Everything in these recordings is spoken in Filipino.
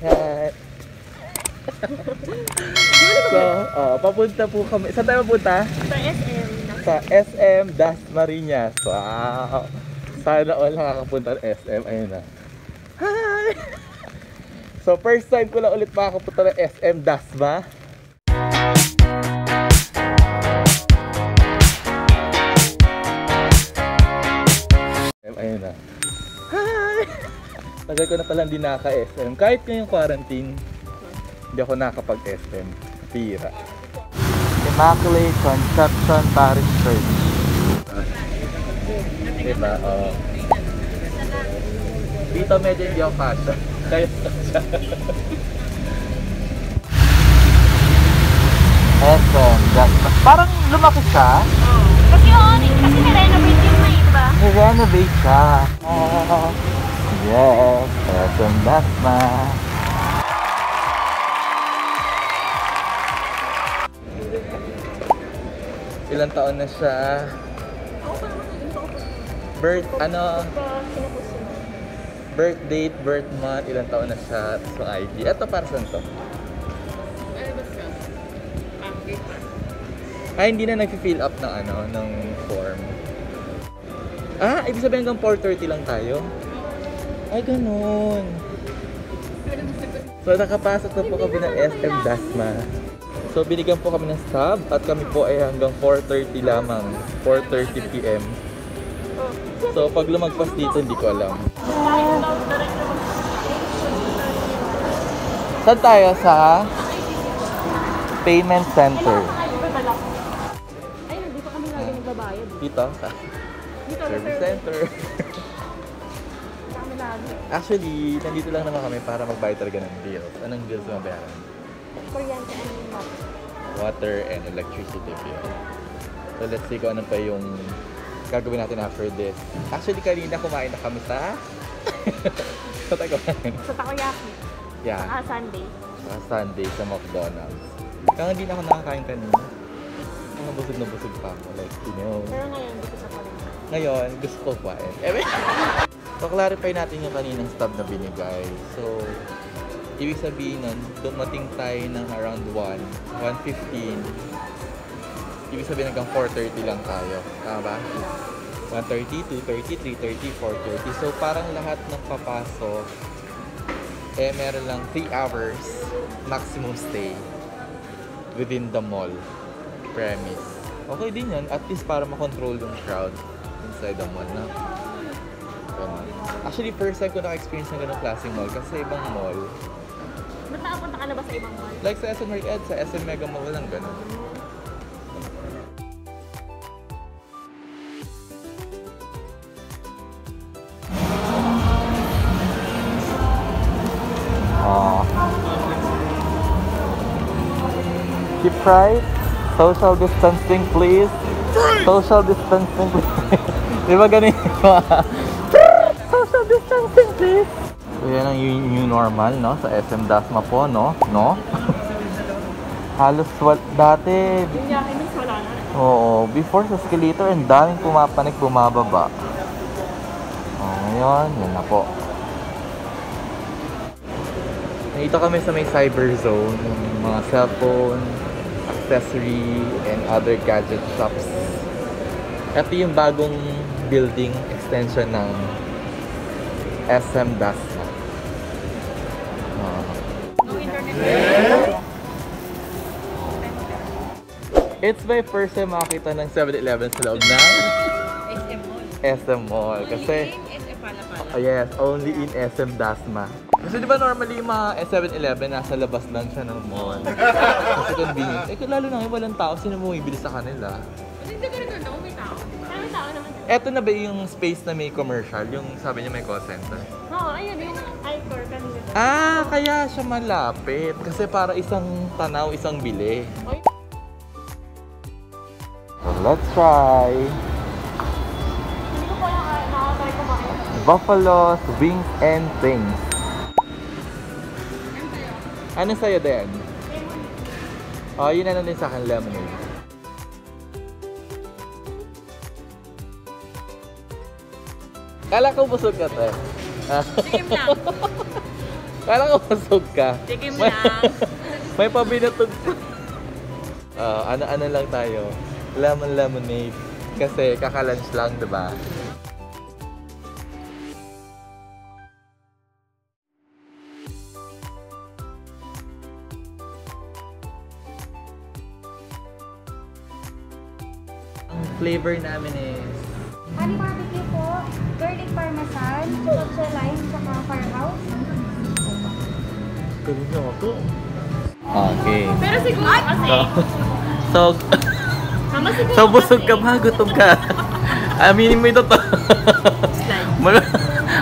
Hi. So, papunta po kami. Saan tayo papunta? Sa SM. Sa SM Dasmariñas. Wow. Sana all nakakapunta ng SM. Ayun na. Hi! So, first time ko lang ulit makakapunta ng SM Dasma. Ayun na. Hi! Tagal ko na palang di naka-SM. Kahit ngayong quarantine, hindi ako nakapag-SM. Tira. Immaculate Conception Parish Church. Diba? Oo. Dito medyo hindi ako kasha. Kaya kasha. SM, parang lumaki siya. Kasi kasi nirenovate yun na diba? Nirenovate siya. Yes, SM Dasma. Ilang taon na siya? Birth date, birth month, ilang taon na siya, so ID. Ito para saan to? Hindi na nag-fill up ng ng form. Ibig sabihin hanggang 4:30 lang tayo? Ay, ganun. So, nakapasok na po kami ng SM Dasma. So, binigyan po kami ng sub at kami po ay hanggang 4:30 lamang. 4:30 PM. So, pag lumagpas dito, hindi ko alam. Saan tayo? Sa payment center. Ayun, dito kami lagi nagbabayad. Dito? Sa service center. Actually, nandito lang naman kami para magbayad talaga ng bills. Anong bills na mabayaran? Kuryente and water and electricity bill. So let's see kung ano pa yung gagawin natin after this. Actually, kanina kumain na kami sa sa takoyaki. Yeah. Sunday. Sunday sa McDonald's. Kaya hindi na ako nakakain kanina. Busog na busog pa ako. Like, you know. Pero ngayon, dito sa palengke. Ngayon, gusto ko kumain. So, clarify natin yung kaninang stub na binigay. So, ibig sabihin nun, dumating tayo ng around 1:15. Ibig sabihin hanggang 4:30 lang tayo. Tama ba? 1:30, 2:30, 3:30, 4:30. So, parang lahat ng papasok, meron lang 3 hours maximum stay within the mall premise. Okay din yan. At least para makontrol yung crowd inside the mall na. Actually, first time ko naka-experience ng ganong klaseng mall kasi ibang mall. Ba't nakapunta ka na ba sa ibang mall? Like sa SM Market, sa SM Mega Mall, walang ganon. Keep right. Social distancing, please. Social distancing, please. Di ba ganun social distancing, please. So yan ang new normal, no? Sa SM Dasma po, no? No? Halos dati. Yung yakin wala na. Oo. Before sa escalator, ang daming pumapanik, bumababa. Ngayon, yan na po. Nakita kami sa may cyber zone, mga cellphone, accessory, and other gadget shops. Ito yung bagong building extension ng SM Dasma. No internet. It's my first time makakita ng 7-Eleven sa loob ng SM Mall. SM Mall. Kasi, SM Palapala. yes, only in SM Dasma. Kasi di ba normally yung mga 7-Eleven nasa labas lang siya ng mall. Kasi convenient. Lalo na ngayon walang tao, sino bumibili sa kanila? Hindi ko rin doon, may tao. May tao naman. Eto na ba yung space na may commercial? Yung sabi niya may call center? Oo, ayun yung iCore kanina. Kaya siya malapit. Kasi para isang tanaw, isang bili. So let's try. Hindi ko pa yung nakakatry kumain. Buffalo's Wings and Things. Ano sa'yo din? Yun na din sa akin, lemonade. Kala ko busog ka to. Sige lang. Parang usog ka. Tikim lang. May pabinatog pa. Ano lang tayo. Lemon lemonade. Kasi kaka-lunch lang, diba? Ang flavor namin is Honey barbecue po, garlic parmesan, kotse lime, saka firehouse. ganun na ako. Okay. Pero siguro kasi, So, mama siguro so busog ka kasi, ba? Gutom ka? Aminin mo ito to.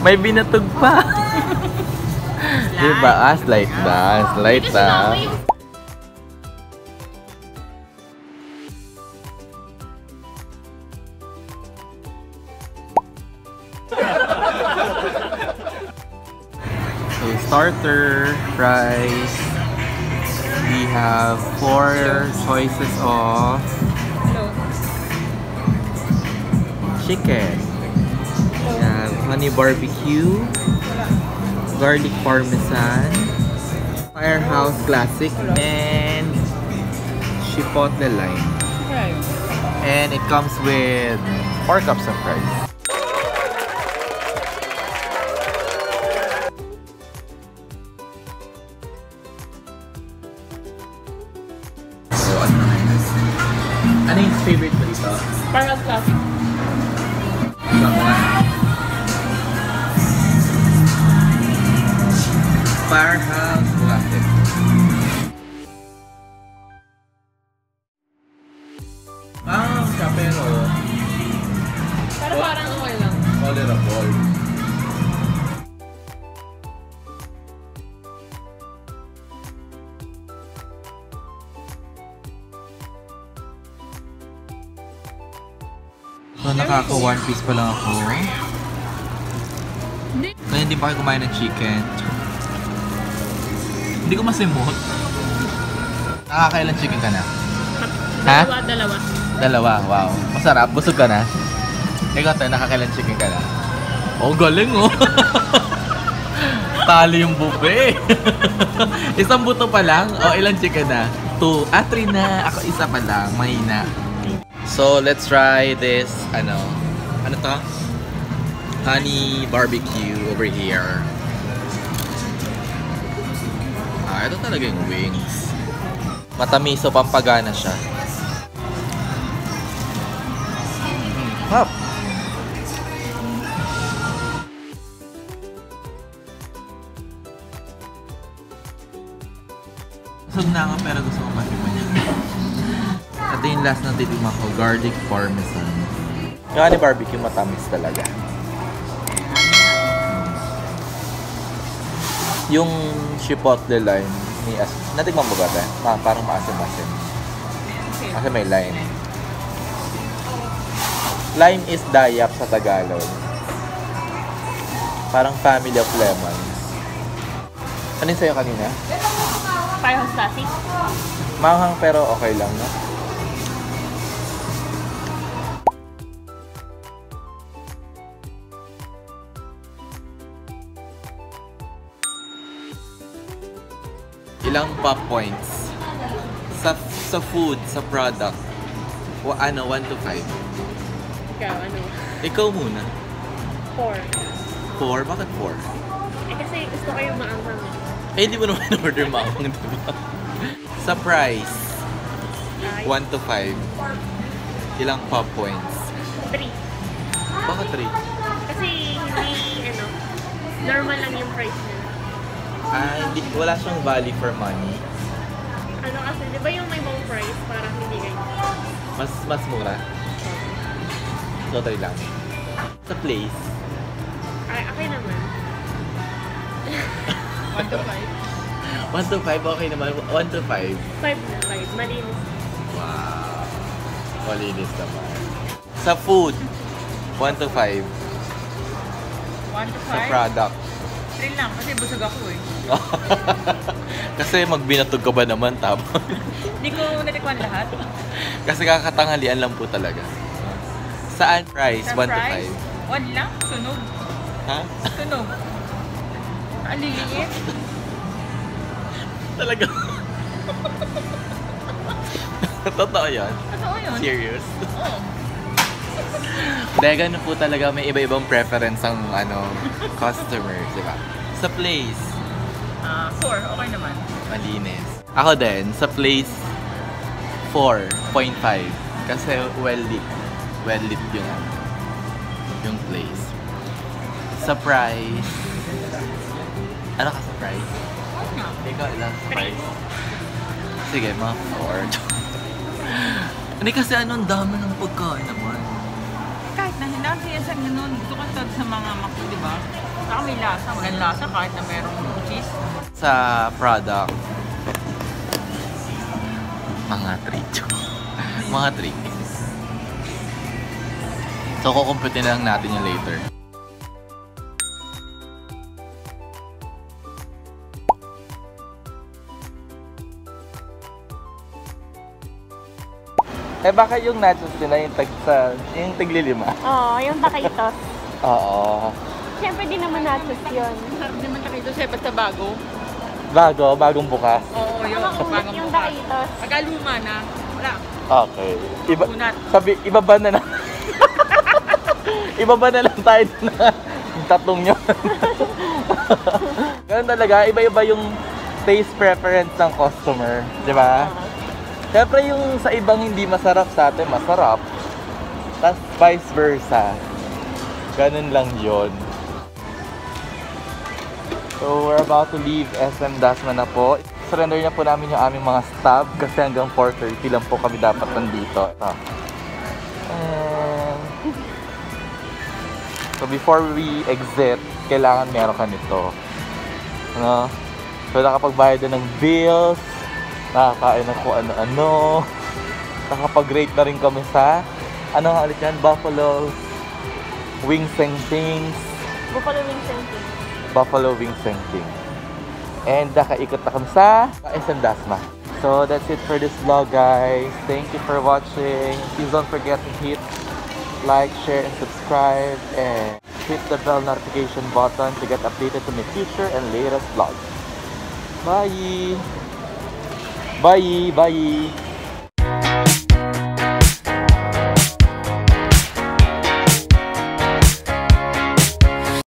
May binatog pa. Diba? Slight ba? Slight kasi ba? mama yung So, starter, fries. We have 4 choices of chicken. We have honey barbecue, garlic parmesan, firehouse classic, and chipotle lime. And it comes with 4 cups of rice. So, ano yung favorite mo dito? firehouse classic. Firehouse classic. Siya pero Pero parang okay lang. tolerable. So, nakaka 1 piece pa lang ako. Kaya hindi pa kayo kumain ng chicken. Hindi ko masimot. Nakakailan chicken ka na? Ha? Dalawa. Dalawa, wow. Masarap, busog ka na? Ikaw tayo, nakakailan chicken ka na? Oh, galing oh! Talo yung buffet. Isang buto pa lang? O, ilang chicken na? 2. 3 na. Ako isa pa lang. Mahina. So, let's try this, ano to? Honey barbecue over here. Ito talaga yung wings. Matamis, so pampagana siya. Hop! Busog na nga pero gusto ko matikman niya. Ito yung last na titikman ko, garlic parmesan. Yung honey barbecue matamis talaga. Yung chipotle lime ni natikman mo ba ito? Parang maasim-asim. Kasi may lime. Lime is dayap sa Tagalog. Parang family of lemons. Ano yung sa'yo kanina? Firehouse classic. Manghang pero okay lang, no? Ilang pop points sa food, sa product. 1 to 5. Ikaw, ano? Ikaw muna. 4. 4? Bakit 4? Eh kasi gusto ko yung maanghang. Eh, hindi mo naman order maanghang, di ba? Sa price, 1 to 5. Ilang pop points? 3. Bakit 3? Kasi hindi, normal lang yung price niya. Wala siyang value for money. Ano kasi, di ba yung may mong price, parang hindi ganyan. Mas mura. So, 3 lang. Sa place, Ay, okay naman. 1 to 5? 1 to 5, okay naman. 1 to 5. 5 na, 5. Malinis. Wow. Malinis naman. Sa food, 1 to 5. 1 to 5? Sa product. 3 lang, kasi busog ako eh. Kasi magbinatog ka ba naman, tama? Hindi ko natikwan lahat. Kasi kakatanghalian lang po talaga. Saan price? 1 to 5. 1 lang? Sunog. Ha? Sunog. Ang liliit. Talaga. Totoo yan? Totoo yun. Serious? Oo. Dahil ganun po talaga, may iba-ibang preference ang customers, di ba? Sa place, 4, okay naman. malinis. Ako din, sa place, 4.5. Kasi well-lit. Well-lit yung place. Sa price, ano ka sa price? nga. Ikaw ilang sa price? Sige, mga 4. Hindi kasi ang dami ng pagkain naman. Kahit na hindi yan sa ganun. Gusto ko sa mga mako, di ba? Saka may lasa. Magandang lasa kahit na merong cheese. Sa product, mga 3. Mga 3. So, kukumputin lang natin yung later. Eh, baka yung nachos nila yung taglilima? Oo, yung taquitos. Oo. Siyempre di naman nachos yun. Sarap naman na dito siya basta bago. Bagong bukas. Oo, yun. Ang makunat Bagong yung bukas. taquitos. Pagkaluma na, wala. Okay. Makunat. Ibaba na lang. Ibaba na lang tayo na yung tatlong yun. Ganun talaga, iba-iba yung taste preference ng customer. Di ba? Siyempre yung sa ibang hindi masarap sa atin, masarap. Tapos vice versa. Ganun lang yon. So we're about to leave SM Dasma na po. Surrender na po namin yung aming mga stab kasi hanggang 4:30 lang po kami dapat nandito. So before we exit, kailangan meron ka nito. Ano? So nakapagbayad na ng bills, nakakain ng kung ano-ano. Nakapag-rate na rin kami sa ano nga ulit yan? Buffalo Wings and Things. Buffalo wings and things. Buffalo Wings and Things. And nakaikot na kami sa SM Dasma. So that's it for this vlog, guys. Thank you for watching. Please don't forget to hit like, share, and subscribe. And hit the bell notification button to get updated to my future and latest vlogs. Bye! Bye! Bye!